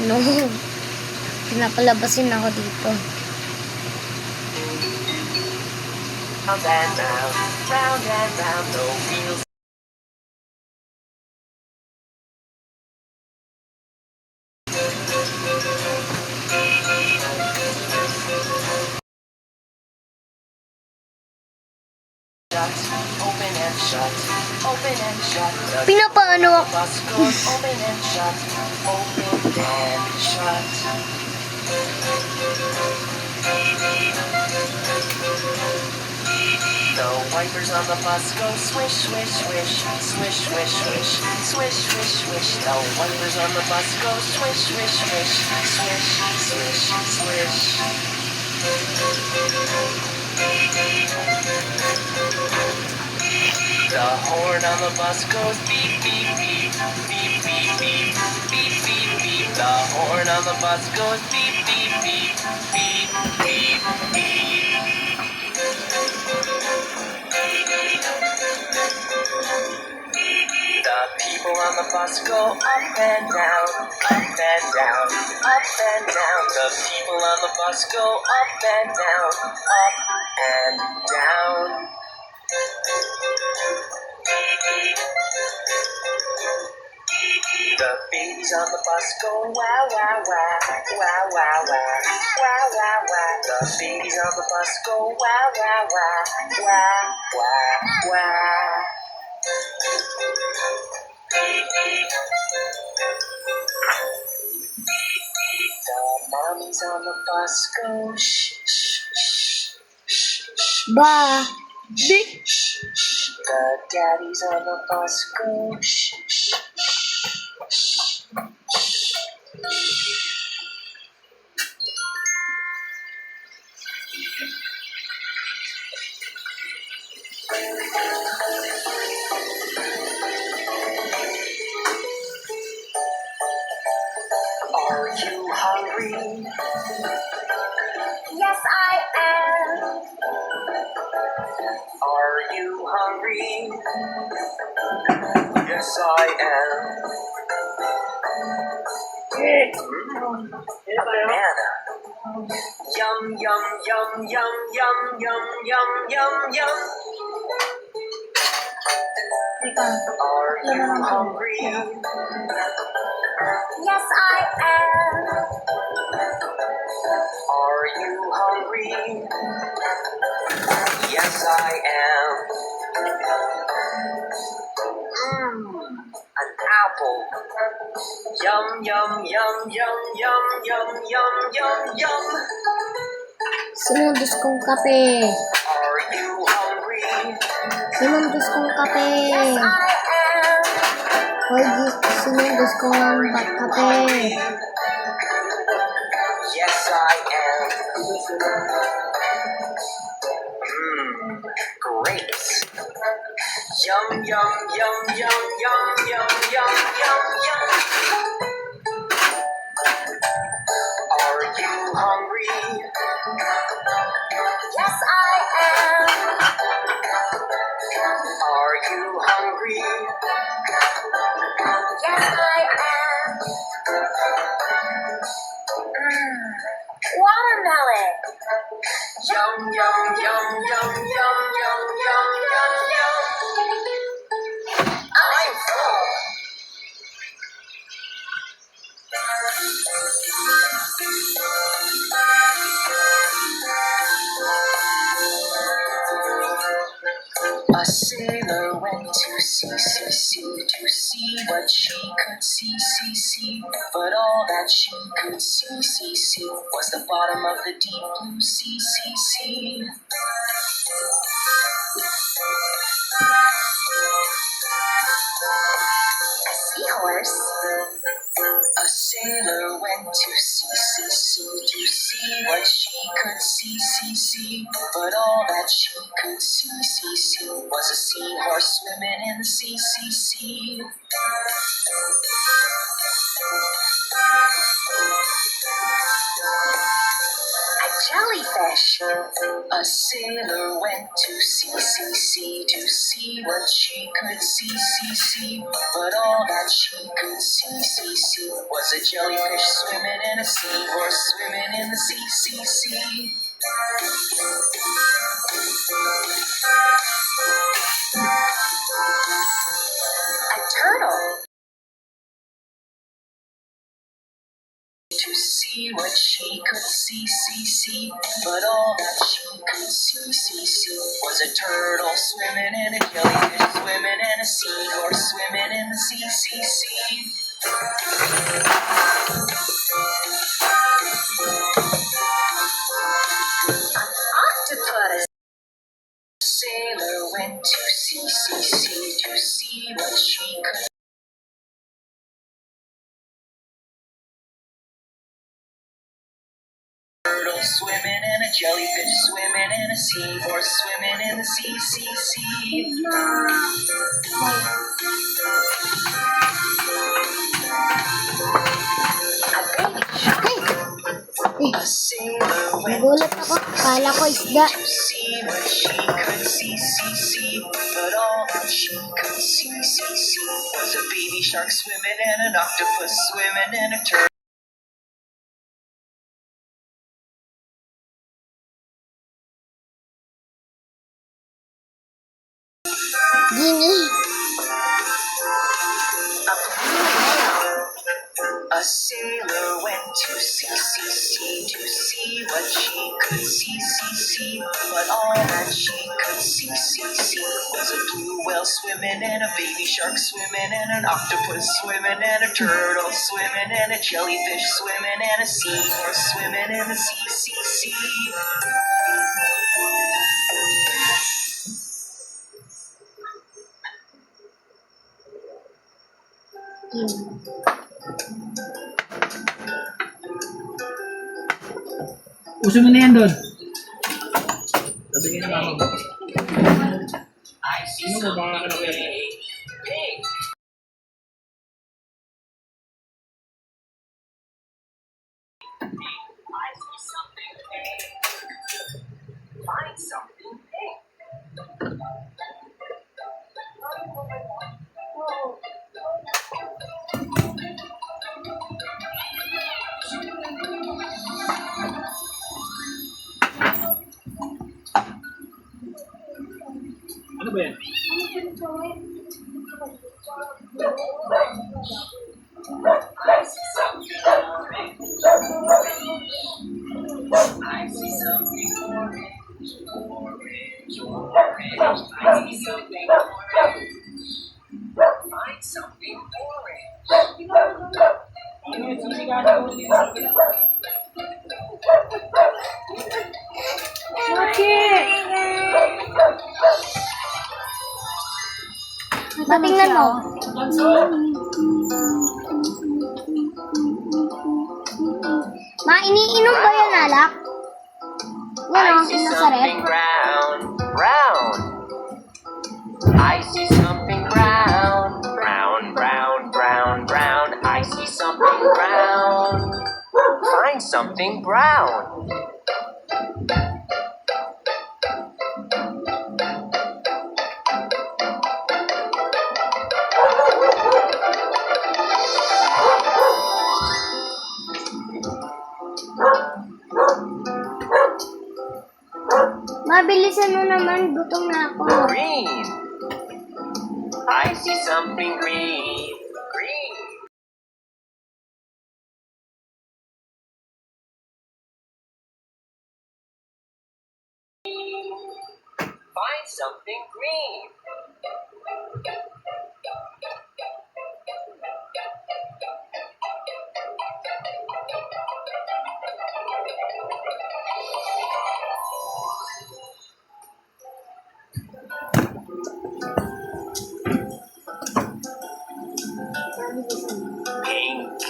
No. Pinapalabasin ako dito. Round and round, the wheels. Open and shut, open and shut. Pinapaano ako? Bus goes open and shut, open and shut. The wipers on the bus go swish, swish, swish, swish, swish, swish, swish, swish, swish. The wipers on the bus go swish, swish, swish, swish, swish, swish. The horn on the bus goes beep, beep, beep, beep, beep, beep, beep, beep, beep. The horn on the bus goes beep, beep, beep, beep, beep, beep. The people on the bus go up and down, up and down, up and down. The people on the bus go up and down, up and down. The babies on the bus go wow, wow, wow, wow, wow, wow, wow, wow, wow. The babies on the bus go wow, wow, wow, wow, wow, wow. The mommies on the bus go shh, shh, shh, shh, shh. Ba. Di. The daddies on the bus go shh, shh, shh, shh. Are you hungry? Yes, I am. Are you hungry? Yes, I am. A banana. Yum, yum, yum, yum, yum, yum, yum, yum, yum. Are you hungry? Yes, I am. Are you hungry? Yes, I am. An apple. Yum, yum, yum, yum, yum, yum, yum, yum, yum. Sinundos kong kape. Are you hungry? Sinundos kong kape. Yes, I am. Hoy, sinundos kong kape. Yes, I am. Grapes. Yum, yum, yum, yum, yum, yum, yum, yum, yum. Are you hungry? Yes, I am. Are you hungry? Yes, I am. Watermelon. Yum, yum, yum, yum, yum, yum, yum, yum, yum. I'm full. A sailor went to sea to see what she could see. But all that she could see was the bottom of the deep blue sea. A seahorse. A sailor went to sea to see what she could see. But all that she could see was a seahorse swimming in the sea. A jellyfish. A sailor went to sea to see what she could see. But all that she could see was a jellyfish swimming in a seahorse swimming in the sea. A turtle. To see what she could see, but all that she could see was a turtle swimming in a jellyfish swimming in a seahorse swimming in the sea. Octopus. Sailor went to sea to see what she could. Turtle swimming and a jellyfish swimming and a seahorse swimming in the sea. A sailor went Nagulat ako. Kala ko isda. to see what she could see. But all that she could see was a baby shark swimming and an octopus swimming and a turtle. Gini. A sailor went to sea to see what she could see. But all that she could see was a blue whale swimming and a baby shark swimming and an octopus swimming and a turtle swimming and a jellyfish swimming and a seahorse swimming in the sea. Gini. Uso mo na yan doon. Sabi ka na mama mo. Ano mo baka ka na kaya? Find something pink. Ano ba yan? I see something orange. I see something orange. Find something orange. Ano yan? Sisigahan ako dito. Patingnan mo. Ma, iniinom ba yan, alak? Yan o, I see nasa rep. something brown. I see something brown. I see something brown. Find something brown. Mabilisan mo naman, gutom na ako. Green. I see something green. Find something green. Pink,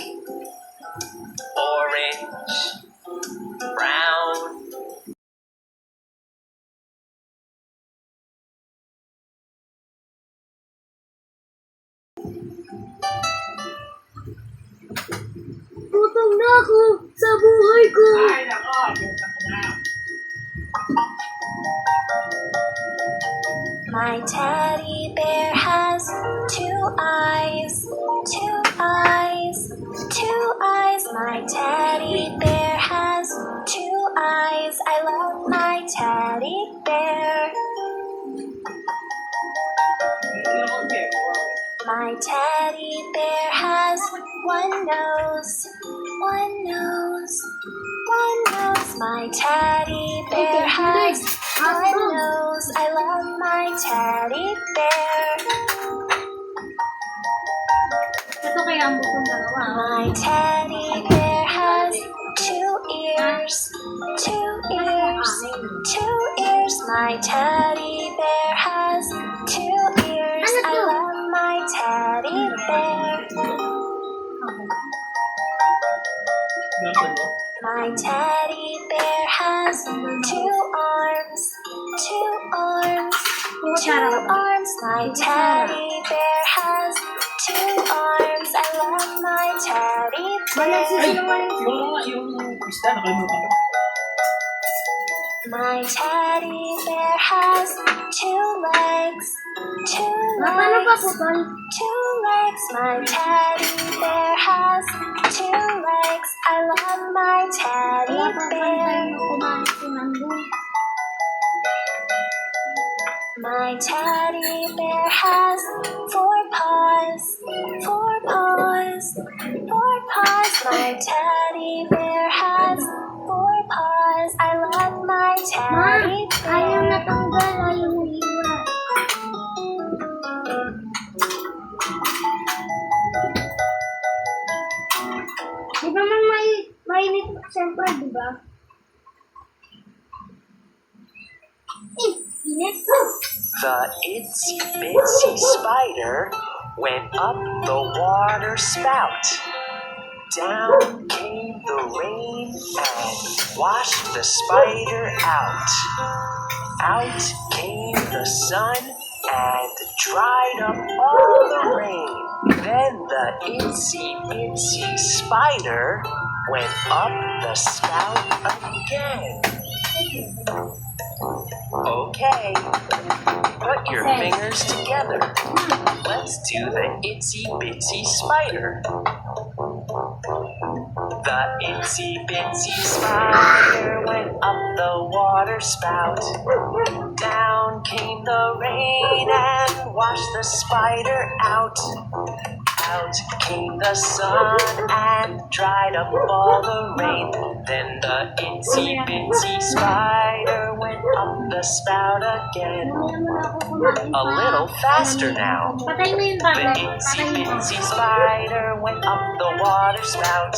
orange, brown. Tulong na ako sa buhay ko. Ay, nako. My teddy bear has two eyes, two eyes, two eyes. My teddy bear has two eyes. I love my teddy bear. My teddy bear has one nose, one nose, one nose. My teddy bear has one nose. I love my teddy bear. Ito kaya ang bukong dalawa. My teddy bear has two ears, two ears, two ears. My teddy bear has two ears. I love my teddy bear. My teddy bear has two arms, two arms, two arms. My teddy bear has two arms. I love my teddy Ay, bear. yung isda, nakalimutan ko. My teddy bear has two legs, two Paano pa legs, po, Tol? two legs. My teddy bear has two legs. I love my teddy Wala pa bear. tayo kumain si Nando. My teddy bear has four paws, four paws, four paws. My teddy bear has four paws. I love my Ma, teddy ayaw bear. natanggal, ayaw naiiwan. Di ba man mainit siyempre, di ba? Init. The itsy bitsy spider went up the water spout. Down came the rain and washed the spider out. Out came the sun and dried up all the rain. Then the itsy bitsy spider went up the spout again. Okay, put your fingers together. Let's do the itsy bitsy spider. The itsy bitsy spider went up the water spout. Down came the rain and washed the spider out. Out came the sun and dried up all the rain. Then the itsy bitsy spider went up the spout again. A little faster now. Patay mo yung The tablet. itsy Patay mo. bitsy spider went up the water spout.